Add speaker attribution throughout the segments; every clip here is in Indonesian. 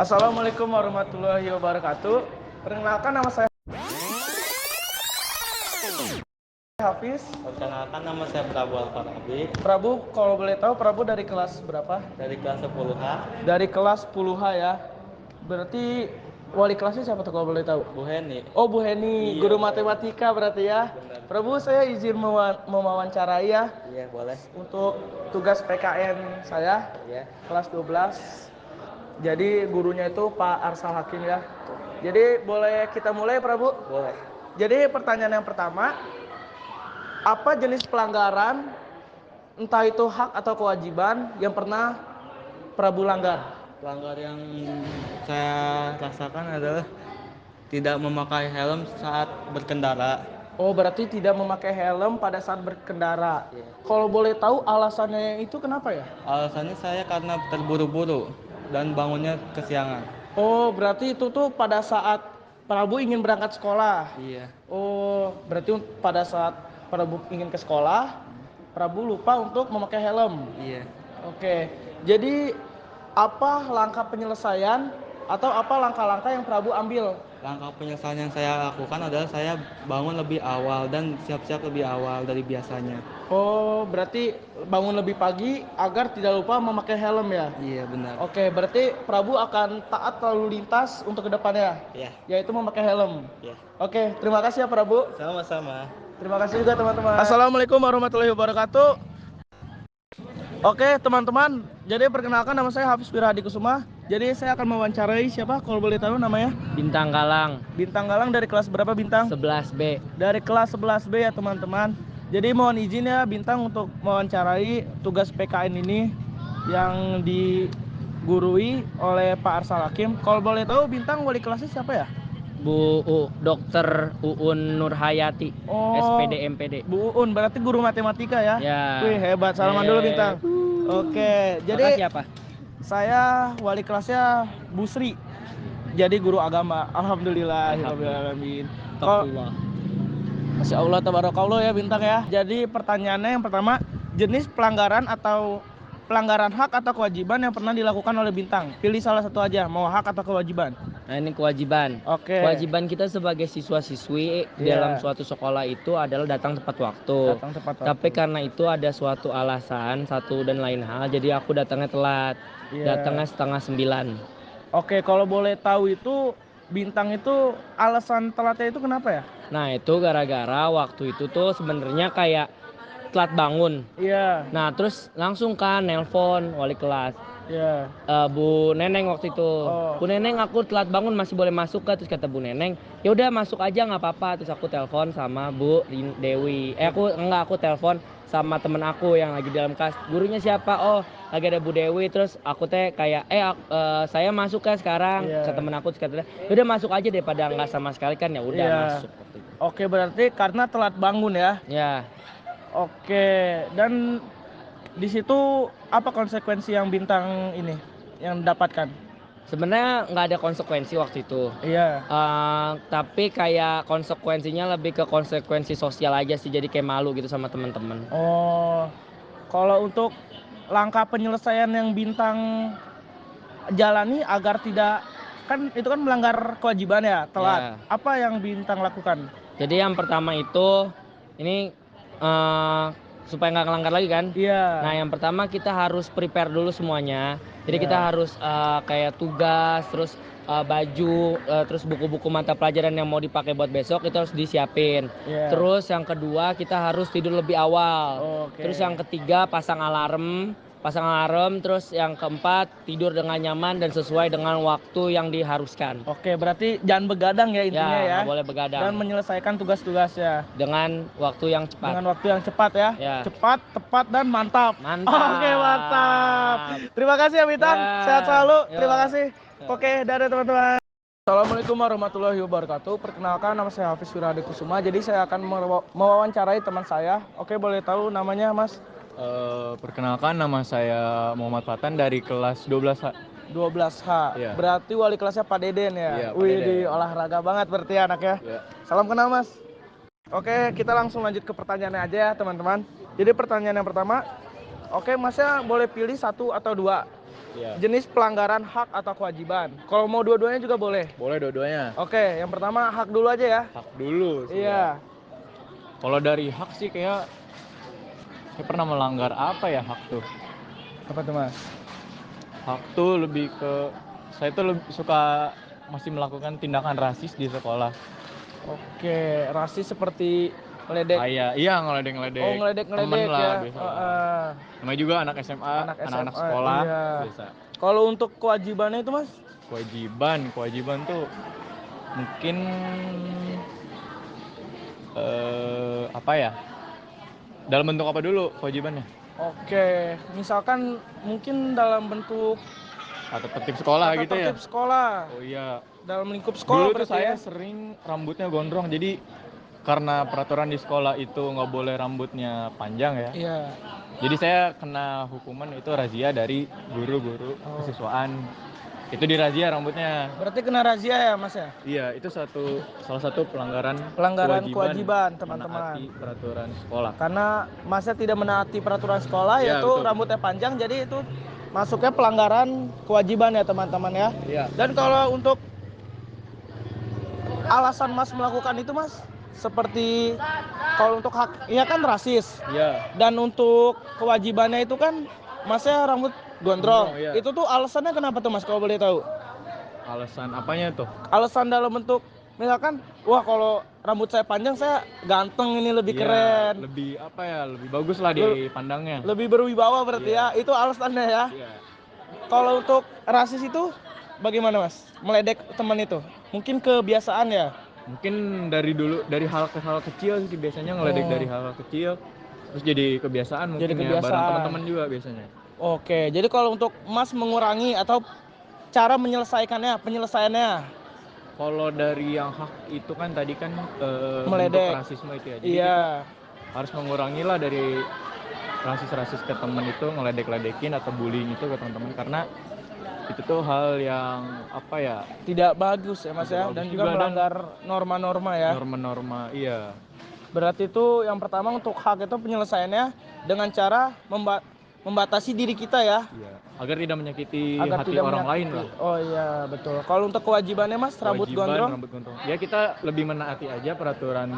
Speaker 1: Assalamualaikum warahmatullahi wabarakatuh. Perkenalkan nama saya Hafiz.
Speaker 2: Perkenalkan nama saya Prabu Alfarabi
Speaker 1: Prabu, kalau boleh tahu Prabu dari kelas berapa?
Speaker 2: dari kelas 10H.
Speaker 1: Dari kelas 10H ya. Berarti wali kelasnya siapa tuh kalau boleh tahu?
Speaker 2: Bu Heni.
Speaker 1: Oh, Bu Heni,
Speaker 2: Iya,
Speaker 1: guru
Speaker 2: benar.
Speaker 1: matematika berarti ya.
Speaker 2: Benar.
Speaker 1: Prabu, saya izin mewawancarai ya
Speaker 2: Iya, boleh.
Speaker 1: untuk tugas PKN saya
Speaker 2: Iya.
Speaker 1: kelas 12. Jadi gurunya itu Pak Arsal Hakim ya. Jadi boleh kita mulai Prabu?
Speaker 2: Boleh.
Speaker 1: Jadi pertanyaan yang pertama, apa jenis pelanggaran, entah itu hak atau kewajiban yang pernah Prabu langgar?
Speaker 2: Pelanggar yang saya rasakan adalah tidak memakai helm saat berkendara.
Speaker 1: Oh, berarti tidak memakai helm pada saat berkendara.
Speaker 2: Iya.
Speaker 1: Kalau boleh tahu alasannya itu kenapa ya?
Speaker 2: Alasannya saya karena terburu-buru dan bangunnya kesiangan.
Speaker 1: Oh, berarti itu tuh pada saat Prabu ingin berangkat sekolah.
Speaker 2: Iya.
Speaker 1: Oh, berarti pada saat Prabu ingin ke sekolah, Prabu lupa untuk memakai helm.
Speaker 2: Iya.
Speaker 1: Oke, jadi apa langkah penyelesaian atau apa langkah-langkah yang Prabu ambil?
Speaker 2: Langkah penyelesaian yang saya lakukan adalah saya bangun lebih awal dan siap-siap lebih awal dari biasanya.
Speaker 1: Oh, berarti bangun lebih pagi agar tidak lupa memakai helm ya?
Speaker 2: Iya, benar.
Speaker 1: Oke, berarti Prabu akan taat lalu lintas untuk kedepannya,
Speaker 2: Iya.
Speaker 1: yaitu memakai helm.
Speaker 2: Iya.
Speaker 1: Oke, terima kasih ya Prabu.
Speaker 2: Sama-sama.
Speaker 1: Terima kasih juga teman-teman. Assalamualaikum warahmatullahi wabarakatuh. Oke teman-teman, jadi perkenalkan nama saya Hafiz Wirahadi Kusuma. Jadi saya akan mewawancarai siapa kalau boleh tahu namanya?
Speaker 3: Bintang Galang
Speaker 1: Bintang Galang dari kelas berapa Bintang?
Speaker 3: 11B.
Speaker 1: Dari kelas 11B ya teman-teman. Jadi mohon izin ya Bintang untuk mewawancarai tugas PKN ini yang digurui oleh Pak Arsal Hakim. Kalau boleh tahu Bintang wali kelasnya siapa ya?
Speaker 3: Dr. Uun Nurhayati,
Speaker 1: Oh,
Speaker 3: SPD MPD.
Speaker 1: Bu Uun, berarti guru matematika ya?
Speaker 3: Ya.
Speaker 1: Wih hebat, salaman dulu Bintang. Oke, jadi
Speaker 3: siapa?
Speaker 1: saya wali kelasnya Bu Sri. Jadi guru agama. Alhamdulillahirobbilalamin.
Speaker 3: Alhamdulillah.
Speaker 1: Masya Allah tabarakallah ya Bintang ya. Jadi pertanyaannya yang pertama, jenis pelanggaran atau pelanggaran hak atau kewajiban yang pernah dilakukan oleh Bintang. Pilih salah satu aja, mau hak atau kewajiban.
Speaker 3: Nah, ini kewajiban.
Speaker 1: Oke.
Speaker 3: Kewajiban kita sebagai siswa-siswi dalam suatu sekolah itu adalah datang tepat waktu.
Speaker 1: Datang tepat waktu.
Speaker 3: Tapi karena itu ada suatu alasan, satu dan lain hal, jadi aku datangnya telat.
Speaker 1: Iya.
Speaker 3: Datangnya setengah 9.
Speaker 1: Oke, kalau boleh tahu itu Bintang itu alasan telatnya itu kenapa ya?
Speaker 3: Nah, itu gara-gara waktu itu tuh sebenarnya kayak telat bangun.
Speaker 1: Iya.
Speaker 3: Nah, terus langsung kan nelpon wali kelas.
Speaker 1: Iya.
Speaker 3: Bu Neneng waktu itu.
Speaker 1: Oh.
Speaker 3: Bu Neneng, aku telat bangun, masih boleh masuk gak? Terus kata Bu Neneng, ya udah masuk aja nggak apa-apa. Terus aku telepon sama Bu Dewi. Aku telepon sama temen aku yang lagi di dalam kelas. Gurunya siapa? Oh, lagi ada Bu Dewi. Terus aku kayak saya masuk kan sekarang.
Speaker 1: Iya.
Speaker 3: Ke temen aku, terus kata, ya udah masuk aja daripada nggak sama sekali kan, ya udah
Speaker 1: Iya.
Speaker 3: masuk waktu itu.
Speaker 1: Oke, berarti karena telat bangun ya.
Speaker 3: Ya.
Speaker 1: Oke, dan di situ apa konsekuensi yang Bintang ini yang dapatkan?
Speaker 3: Sebenarnya nggak ada konsekuensi waktu itu.
Speaker 1: Iya.
Speaker 3: Tapi kayak konsekuensinya lebih ke konsekuensi sosial aja sih, jadi kayak malu gitu sama teman-teman.
Speaker 1: Oh, kalau untuk langkah penyelesaian yang Bintang jalani agar tidak, kan itu kan melanggar kewajiban ya, telat.
Speaker 3: Ya.
Speaker 1: Apa yang Bintang lakukan?
Speaker 3: Jadi yang pertama itu ini supaya nggak ngelanggar lagi kan.
Speaker 1: Iya.
Speaker 3: Nah, yang pertama kita harus prepare dulu semuanya. Jadi
Speaker 1: Iya.
Speaker 3: kita harus kayak tugas, terus baju, terus buku-buku mata pelajaran yang mau dipakai buat besok itu harus disiapin.
Speaker 1: Iya.
Speaker 3: Terus yang kedua kita harus tidur lebih awal.
Speaker 1: Oke.
Speaker 3: Terus yang ketiga pasang alarm. Terus yang keempat tidur dengan nyaman dan sesuai dengan waktu yang diharuskan.
Speaker 1: Oke, berarti jangan begadang ya intinya ya.
Speaker 3: Nggak boleh begadang.
Speaker 1: Dan menyelesaikan tugas-tugasnya
Speaker 3: Dengan waktu yang cepat.
Speaker 1: dengan waktu yang cepat ya.
Speaker 3: Ya.
Speaker 1: Cepat, tepat dan mantap.
Speaker 3: Mantap.
Speaker 1: Oke, mantap. Terima kasih ya Bintang.
Speaker 3: Ya.
Speaker 1: Sehat selalu.
Speaker 3: Ya.
Speaker 1: Terima kasih.
Speaker 3: Ya.
Speaker 1: Oke, dadah teman-teman. Assalamualaikum warahmatullahi wabarakatuh. Perkenalkan nama saya Hafiz Wirahadi Kusuma. Jadi saya akan mewawancarai teman saya. Oke, boleh tahu namanya Mas?
Speaker 4: Perkenalkan nama saya Muhammad Fatan dari kelas 12H.
Speaker 1: 12H.
Speaker 4: Iya.
Speaker 1: Berarti wali kelasnya Pak Deden ya.
Speaker 4: Iya, Pak
Speaker 1: Wih,
Speaker 4: Deden.
Speaker 1: di olahraga banget berarti ya anak ya.
Speaker 4: Ya.
Speaker 1: Salam kenal Mas. Oke, kita langsung lanjut ke pertanyaannya aja ya teman-teman. Jadi pertanyaan yang pertama, oke Masnya boleh pilih satu atau dua.
Speaker 4: Iya.
Speaker 1: jenis pelanggaran hak atau kewajiban. Kalau mau dua-duanya juga boleh.
Speaker 4: Boleh dua-duanya.
Speaker 1: Oke, yang pertama hak dulu aja ya.
Speaker 4: Hak dulu.
Speaker 1: Iya.
Speaker 4: Kalau dari hak sih kayak saya pernah melanggar apa ya hak tuh?
Speaker 1: Apa tuh Mas?
Speaker 4: Hak tuh lebih ke saya tuh lebih suka masih melakukan tindakan rasis di sekolah.
Speaker 1: Oke, rasis seperti meledek.
Speaker 4: Iya ngeledek-ngeledek.
Speaker 1: Oh,
Speaker 4: Temen
Speaker 1: ngeledek-ngeledek
Speaker 4: lah
Speaker 1: ya.
Speaker 4: biasa lah. Namanya juga anak SMA,
Speaker 1: Anak
Speaker 4: anak-anak
Speaker 1: SMA,
Speaker 4: sekolah
Speaker 1: iya.
Speaker 4: biasa.
Speaker 1: Kalau untuk kewajibannya itu Mas?
Speaker 4: Kewajiban tuh mungkin apa ya? Dalam bentuk apa dulu kewajibannya?
Speaker 1: Oke, misalkan mungkin dalam bentuk
Speaker 4: Atau tertib sekolah
Speaker 1: tata
Speaker 4: gitu ya?
Speaker 1: tertib sekolah.
Speaker 4: Oh iya.
Speaker 1: Dalam lingkup sekolah
Speaker 4: Dulu tuh
Speaker 1: berarti
Speaker 4: saya
Speaker 1: ya.
Speaker 4: sering rambutnya gondrong, jadi karena peraturan di sekolah itu nggak boleh rambutnya panjang ya.
Speaker 1: Iya.
Speaker 4: Jadi saya kena hukuman itu razia dari guru-guru kesiswaan. Itu dirazia rambutnya.
Speaker 1: Berarti kena razia ya Mas ya?
Speaker 4: Iya, itu salah satu pelanggaran
Speaker 1: Kewajiban teman-teman.
Speaker 4: menaati peraturan sekolah.
Speaker 1: Karena Masnya tidak menaati peraturan sekolah
Speaker 4: Iya,
Speaker 1: yaitu
Speaker 4: betul.
Speaker 1: rambutnya panjang, jadi itu masuknya pelanggaran kewajiban ya teman-teman ya.
Speaker 4: Iya.
Speaker 1: Dan kalau untuk alasan Mas melakukan itu Mas, seperti kalau untuk hak, ya kan rasis.
Speaker 4: Iya.
Speaker 1: Dan untuk kewajibannya itu kan Masnya rambut gondrong.
Speaker 4: Gondrong, iya.
Speaker 1: Itu tuh alasannya kenapa tuh Mas kalau boleh tahu?
Speaker 4: Alasan apanya tuh?
Speaker 1: Alasan dalam bentuk misalkan, wah kalau rambut saya panjang saya ganteng ini lebih
Speaker 4: Iya,
Speaker 1: keren.
Speaker 4: lebih apa ya? Lebih bagus lah dipandangnya.
Speaker 1: Lebih berwibawa berarti
Speaker 4: Iya.
Speaker 1: ya. Itu alasannya ya.
Speaker 4: Iya.
Speaker 1: Kalau untuk rasis itu bagaimana Mas? Meledek teman itu? Mungkin kebiasaan ya?
Speaker 4: Mungkin dari dulu, dari hal ke hal kecil sih biasanya ngeledek dari hal kecil, terus jadi kebiasaan mungkin
Speaker 1: Jadi
Speaker 4: ya bareng
Speaker 1: kebiasaan.
Speaker 4: teman-teman juga biasanya.
Speaker 1: Oke, jadi kalau untuk Mas mengurangi atau cara penyelesaiannya
Speaker 4: Kalau dari yang hak itu kan tadi kan
Speaker 1: meledek.
Speaker 4: bentuk rasisme itu ya. Jadi
Speaker 1: Iya.
Speaker 4: kita harus mengurangi lah dari rasis-rasis ke teman itu, ngeledek-ledekin atau bullying itu ke teman-teman, karena itu tuh hal yang apa ya?
Speaker 1: Tidak bagus ya Mas
Speaker 4: Tidak
Speaker 1: ya,
Speaker 4: bagus
Speaker 1: dan
Speaker 4: juga,
Speaker 1: juga
Speaker 4: dan
Speaker 1: melanggar norma-norma ya.
Speaker 4: Norma-norma, iya.
Speaker 1: Berarti itu yang pertama untuk hak itu penyelesaiannya dengan cara membatasi diri kita ya.
Speaker 4: Iya. Agar tidak menyakiti
Speaker 1: Agar
Speaker 4: hati
Speaker 1: tidak
Speaker 4: orang lain
Speaker 1: menyakiti.
Speaker 4: lah.
Speaker 1: Oh iya betul. Kalau untuk kewajibannya Mas, rambut gondrong?
Speaker 4: Rambut gondrong. Ya kita lebih menaati aja peraturan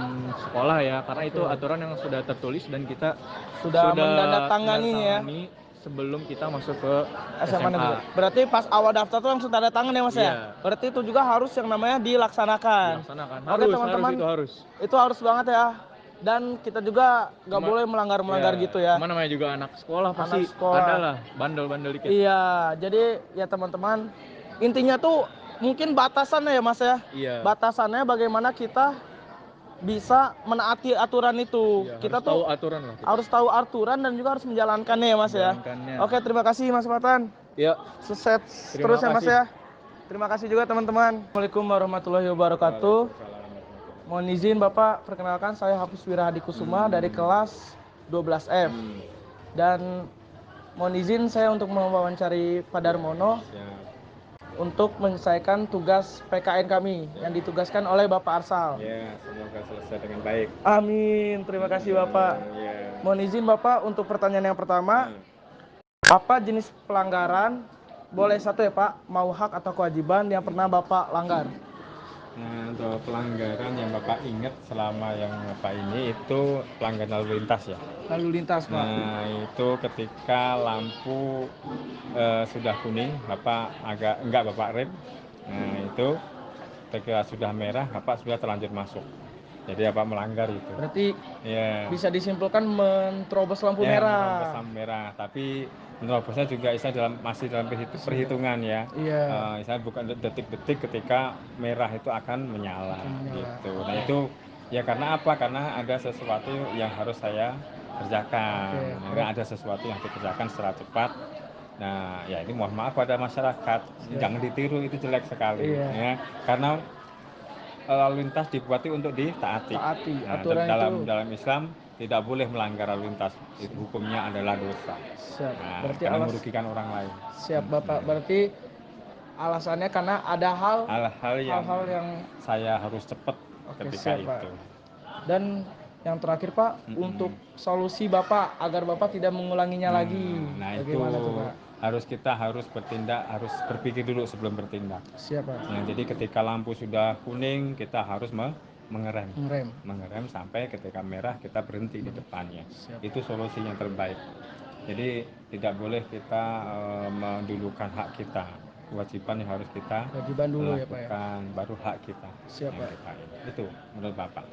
Speaker 4: sekolah ya, karena itu aturan yang sudah tertulis dan kita
Speaker 1: Sudah menandatangani ya.
Speaker 4: Sebelum kita masuk ke
Speaker 1: SMA
Speaker 4: SMA.
Speaker 1: negeri. Berarti pas awal daftar tuh langsung tanda tangan ya Mas
Speaker 4: Iya.
Speaker 1: ya? Berarti itu juga harus yang namanya dilaksanakan.
Speaker 4: Oke, teman-teman. Itu harus.
Speaker 1: Itu harus banget ya. Dan kita juga nggak boleh melanggar gitu ya.
Speaker 4: Cuma namanya juga anak sekolah pasti
Speaker 1: sekolah.
Speaker 4: ada lah bandel-bandel dikit.
Speaker 1: Iya, jadi ya teman-teman, intinya tuh mungkin batasannya ya Mas ya.
Speaker 4: Iya.
Speaker 1: Batasannya bagaimana kita bisa menaati aturan itu.
Speaker 4: Iya,
Speaker 1: Kita
Speaker 4: harus tahu
Speaker 1: tuh
Speaker 4: aturan lah.
Speaker 1: harus tahu aturan dan juga harus menjalankannya ya Mas ya. Oke, terima kasih Mas Fatan.
Speaker 4: Ya.
Speaker 1: Sukses
Speaker 4: Terima
Speaker 1: terus ya Mas
Speaker 4: kasih.
Speaker 1: ya. Terima kasih juga teman-teman. Assalamualaikum warahmatullahi wabarakatuh. Mohon izin Bapak, perkenalkan saya Hafiz Wirahadi Kusuma dari kelas 12F. Dan mohon izin saya untuk mewawancari Pak Darmono untuk menyelesaikan tugas PKN kami yang ditugaskan oleh Bapak Arsal.
Speaker 5: Ya, semoga selesai dengan baik.
Speaker 1: Amin. Terima kasih Bapak.
Speaker 5: Ya.
Speaker 1: Mohon izin Bapak untuk pertanyaan yang pertama. Apa jenis pelanggaran, boleh satu ya Pak, mau hak atau kewajiban yang pernah Bapak langgar?
Speaker 5: Nah, untuk pelanggaran yang Bapak ingat selama yang Bapak ini itu pelanggaran lalu lintas ya.
Speaker 1: Lalu lintas Pak.
Speaker 5: Nah, itu ketika lampu sudah kuning, Bapak Bapak rem. Nah, itu ketika sudah merah, Bapak sudah terlanjur masuk. Jadi Bapak melanggar itu.
Speaker 1: Berarti
Speaker 5: Ya.
Speaker 1: bisa disimpulkan menerobos lampu
Speaker 5: Ya,
Speaker 1: merah.
Speaker 5: menerobos lampu merah, tapi menerobosnya juga masih dalam perhitungan ya.
Speaker 1: Iya.
Speaker 5: Misalnya bukan detik-detik ketika merah itu akan menyala gitu. Nah itu ya karena apa? Karena ada sesuatu yang harus saya kerjakan. Karena ada sesuatu yang dikerjakan secara cepat. Nah ya ini mohon maaf pada masyarakat, jangan ditiru, itu jelek sekali.
Speaker 1: Iya.
Speaker 5: Ya, karena lalu lintas dibuat untuk ditaati. Nah,
Speaker 1: Aturan
Speaker 5: dalam Islam tidak boleh melanggar lalu lintas. Itu hukumnya adalah dosa.
Speaker 1: Siap.
Speaker 5: Nah,
Speaker 1: Berarti
Speaker 5: karena merugikan orang lain.
Speaker 1: Siap Bapak. Berarti alasannya karena ada
Speaker 5: Hal-hal yang
Speaker 1: yang
Speaker 5: saya harus cepat ketika
Speaker 1: siap, Pak.
Speaker 5: itu.
Speaker 1: Dan yang terakhir Pak, untuk solusi Bapak agar Bapak tidak mengulanginya lagi.
Speaker 5: Nah itu
Speaker 1: Bagaimana tuh Pak?
Speaker 5: kita harus bertindak, harus berpikir dulu sebelum bertindak.
Speaker 1: Siap Pak.
Speaker 5: Nah, jadi ketika lampu sudah kuning kita harus mengerem.
Speaker 1: Mengerem.
Speaker 5: Sampai ketika merah kita berhenti di depannya.
Speaker 1: Siap.
Speaker 5: Itu solusi yang terbaik. Jadi tidak boleh kita mendulukan hak kita. Kewajiban yang harus kita
Speaker 1: Kewajiban dulu ya Pak ya.
Speaker 5: lakukan, baru hak kita.
Speaker 1: Siap,
Speaker 5: yang
Speaker 1: Pak.
Speaker 5: kita ini. Itu menurut Bapak.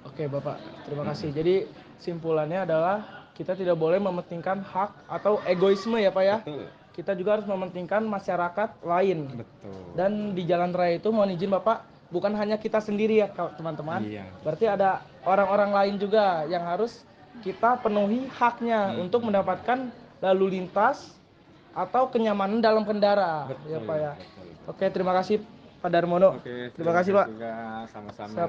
Speaker 1: Oke Bapak, terima kasih. Jadi simpulannya adalah kita tidak boleh mementingkan hak atau egoisme ya Pak ya.
Speaker 5: Betul.
Speaker 1: Kita juga harus mementingkan masyarakat lain.
Speaker 5: Betul.
Speaker 1: Dan di jalan raya itu mohon izin Bapak, bukan hanya kita sendiri ya teman-teman.
Speaker 5: Iya.
Speaker 1: Berarti ada orang-orang lain juga yang harus kita penuhi haknya untuk mendapatkan lalu lintas atau kenyamanan dalam kendara.
Speaker 5: Betul,
Speaker 1: Ya Pak ya.
Speaker 5: betul.
Speaker 1: Oke, terima kasih Pak Darmono.
Speaker 5: Oke,
Speaker 1: Terima kasih Pak.
Speaker 5: juga sama-sama.
Speaker 1: Siap.